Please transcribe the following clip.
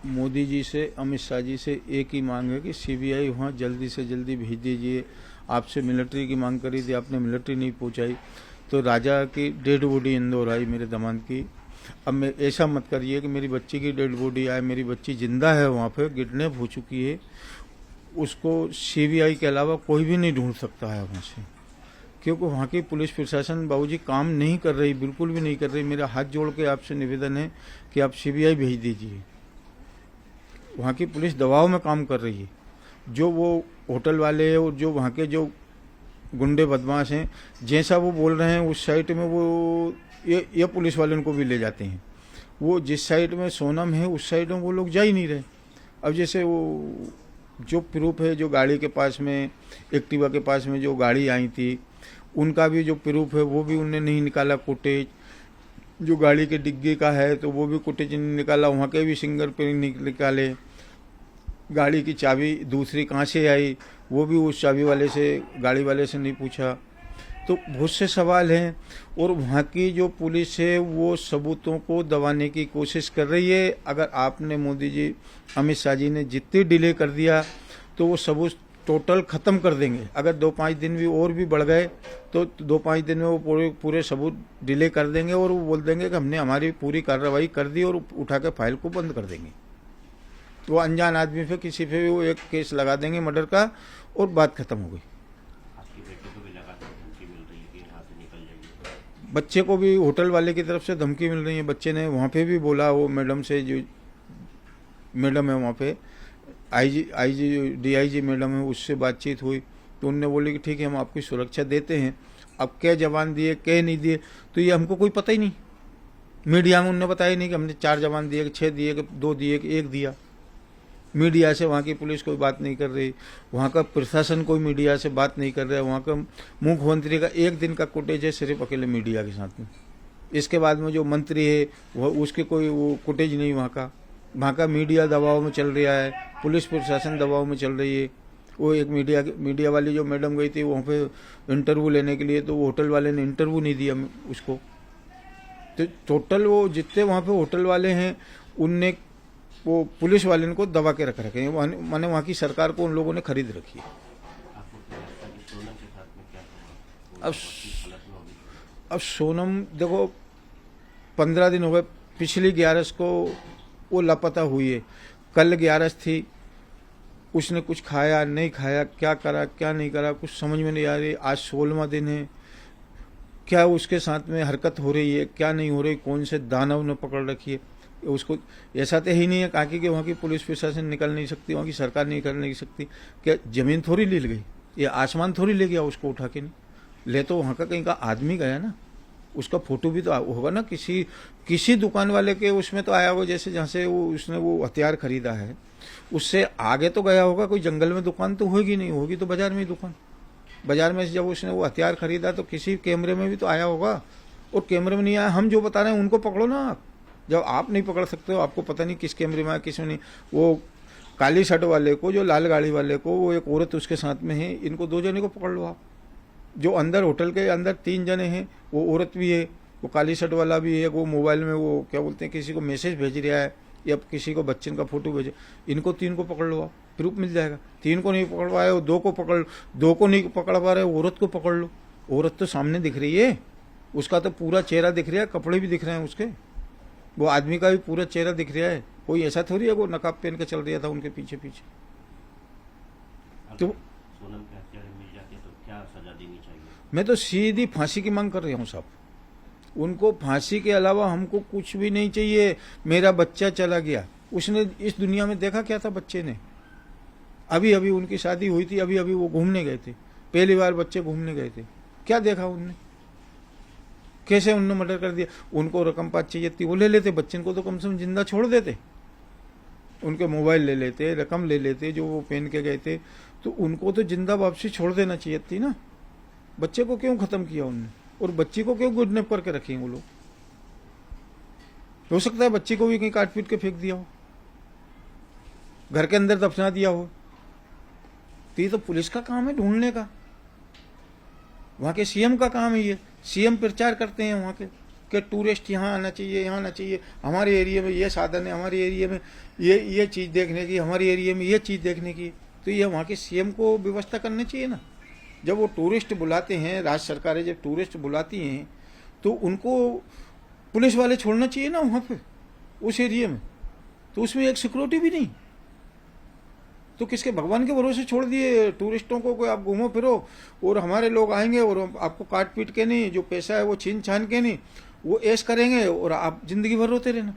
मोदी जी से, अमित शाह जी से एक ही मांग है कि सीबीआई वहाँ जल्दी से जल्दी भेज दीजिए। आपसे मिलिट्री की मांग करी थी, आपने मिलिट्री नहीं पहुँचाई। तो राजा की डेड बॉडी इंदौर आई, मेरे दामाद की। अब मैं ऐसा मत करिए कि मेरी बच्ची की डेड बॉडी आए, मेरी बच्ची जिंदा है वहाँ पे, किडनैप हो चुकी है। उसको सीबीआई के अलावा कोई भी नहीं ढूंढ सकता है वहाँ से, क्योंकि वहाँ की पुलिस प्रशासन बाबूजी काम नहीं कर रही, बिल्कुल भी नहीं कर रही। मेरा हाथ जोड़ के आपसे निवेदन है कि आप सीबीआई भेज दीजिए। वहाँ की पुलिस दबाव में काम कर रही है। जो वो होटल वाले और जो वहाँ के जो गुंडे बदमाश हैं, जैसा वो बोल रहे हैं उस साइड में वो ये पुलिस वाले उनको भी ले जाते हैं। वो जिस साइड में सोनम है उस साइड में वो लोग जा ही नहीं रहे। अब जैसे वो जो प्रूफ है, जो गाड़ी के पास में, एक्टिवा के पास में जो गाड़ी आई थी, उनका भी जो प्रूफ है वो भी उनने नहीं निकाला फुटेज। जो गाड़ी के डिग्गी का है तो वो भी फुटेज नहीं निकाला, वहाँ के भी फिंगर प्रिंट निकाले। गाड़ी की चाबी दूसरी कहाँ से आई वो भी उस चाबी वाले से, गाड़ी वाले से नहीं पूछा। तो बहुत से सवाल हैं। और वहाँ की जो पुलिस है वो सबूतों को दबाने की कोशिश कर रही है। अगर आपने मोदी जी, अमित शाह जी ने जितनी डिले कर दिया तो वो सबूत टोटल ख़त्म कर देंगे। अगर 2-5 दिन भी और भी बढ़ गए तो 2-5 दिन में वो पूरे सबूत डिले कर देंगे और वो बोल देंगे कि हमने हमारी पूरी कार्रवाई कर दी और उठा के फाइल को बंद कर देंगे। वो अनजान आदमी पे, किसी पे भी वो एक केस लगा देंगे मर्डर का और बात खत्म हो गई। बच्चे को भी होटल वाले की तरफ से धमकी मिल रही है। बच्चे ने वहाँ पे भी बोला, वो मैडम से, जो मैडम है वहाँ पे आईजी डीआईजी मैडम है, उससे बातचीत हुई तो उनने बोली कि ठीक है हम आपकी सुरक्षा देते हैं। अब क्या जवान दिए क्या नहीं दिए तो ये हमको कोई पता ही नहीं। मीडिया में उनने बताया नहीं कि हमने 4 जवान दिए, 6 दिए, 2 दिए, 1 दिया। मीडिया से वहाँ की पुलिस कोई बात नहीं कर रही, वहाँ का प्रशासन कोई मीडिया से बात नहीं कर रहा है। वहाँ का मुख्यमंत्री का 1 दिन का फुटेज है सिर्फ अकेले मीडिया के साथ में। इसके बाद में जो मंत्री है वह उसके कोई वो फुटेज नहीं वहाँ का मीडिया दबाव में चल रहा है, पुलिस प्रशासन दबाव में चल रही है। वो एक मीडिया वाली जो मैडम गई थी वहाँ पे इंटरव्यू लेने के लिए, तो वो होटल वाले ने इंटरव्यू नहीं दिया उसको। तो टोटल वो जितने वहाँ पे होटल वाले हैं उनने वो पुलिस वाले को दबा के रखे हैं। माने वहाँ की सरकार को उन लोगों ने खरीद रखी है। अब सोनम देखो 15 दिन हो गए, पिछली 11 को वो लापता हुई है। कल 11 थी, उसने कुछ खाया नहीं खाया, क्या करा क्या नहीं करा कुछ समझ में नहीं आ रही। आज 16वां दिन है, क्या उसके साथ में हरकत हो रही है क्या नहीं हो रही, कौन से दानव ने पकड़ रखी है उसको। ऐसा तो ही नहीं है काकी कि वहाँ की पुलिस प्रशासन निकल नहीं सकती, वहाँ की सरकार निकल नहीं सकती। क्या जमीन थोड़ी ले गई, ये आसमान थोड़ी ले गया उसको उठा के। नहीं ले तो वहाँ का कहीं का आदमी गया ना, उसका फोटो भी तो होगा ना, किसी दुकान वाले के उसमें तो आया होगा, जैसे जहाँ से उसने वो हथियार खरीदा है उससे आगे तो गया होगा। कोई जंगल में दुकान तो होगी नहीं, होगी तो बाजार में ही दुकान। बाजार में जब उसने वो हथियार खरीदा तो किसी कैमरे में भी तो आया होगा, और कैमरे में नहीं आया। हम जो बता रहे हैं उनको पकड़ो ना आप। जब आप नहीं पकड़ सकते हो, आपको पता नहीं किस कैमरे में आया किस में नहीं। वो काली शर्ट वाले को, जो लाल गाड़ी वाले को, वो एक औरत उसके साथ में है, इनको 2 जने को पकड़ लो आप। जो अंदर होटल के अंदर 3 जने हैं, वो औरत भी है, वो काली शर्ट वाला भी है, वो मोबाइल में वो क्या बोलते हैं किसी को मैसेज भेज रहा है या किसी को बच्चन का फोटो भेजे। इनको 3 को पकड़ लो आप, प्रूफ मिल जाएगा। 3 को नहीं पकड़ पाए, 2 को पकड़, 2 को नहीं पकड़ पा रहे, औरत को पकड़ लो। औरत तो सामने दिख रही है, उसका तो पूरा चेहरा दिख रहा है, कपड़े भी दिख रहे हैं उसके। वो आदमी का भी पूरा चेहरा दिख रहा है। कोई ऐसा थोड़ी है वो नकाब पहन के चल रहा था उनके पीछे पीछे। तो सोनम के हत्यारे मिल जाते तो क्या सजा देनी चाहिए? मैं तो सीधी फांसी की मांग कर रहा हूँ साहब। उनको फांसी के अलावा हमको कुछ भी नहीं चाहिए। मेरा बच्चा चला गया, उसने इस दुनिया में देखा क्या था बच्चे ने? अभी अभी उनकी शादी हुई थी, अभी अभी वो घूमने गए थे, पहली बार बच्चे घूमने गए थे। क्या देखा उनने? कैसे उनने मर्डर कर दिया? उनको रकम 5 चाहिए थी, वो ले लेते, बच्चन को तो कम से कम जिंदा छोड़ देते। उनके मोबाइल ले लेते, रकम ले लेते जो वो पहन के गए थे, तो उनको तो जिंदा वापसी छोड़ देना चाहिए थी ना। बच्चे को क्यों खत्म किया उनने, और बच्ची को क्यों गुडनैप करके रखे वो लोग? हो सकता है बच्ची को भी कहीं काट पीट के फेंक दिया हो, घर के अंदर दफना दिया हो। तो ये तो पुलिस का काम है ढूंढने का, वहां के सीएम का काम है ये। सीएम प्रचार करते हैं वहां के कि टूरिस्ट यहाँ आना चाहिए, यहाँ आना चाहिए, हमारे एरिया में ये साधन है, हमारे एरिया में ये चीज़ देखने की, हमारे एरिया में ये चीज़ देखने की। तो ये वहाँ के सीएम को व्यवस्था करनी चाहिए ना। जब वो टूरिस्ट बुलाते हैं, राज्य सरकारें जब टूरिस्ट बुलाती हैं तो उनको पुलिस वाले छोड़ना चाहिए ना वहाँ पे, उस एरिया में। तो उसमें एक सिक्योरिटी भी नहीं, तो किसके भगवान के भरोसे छोड़ दिए टूरिस्टों को कि आप घूमो फिरो और हमारे लोग आएंगे और आपको काट पीट के नहीं, जो पैसा है वो छीन छान के नहीं, वो ऐश करेंगे और आप जिंदगी भर रोते रहना।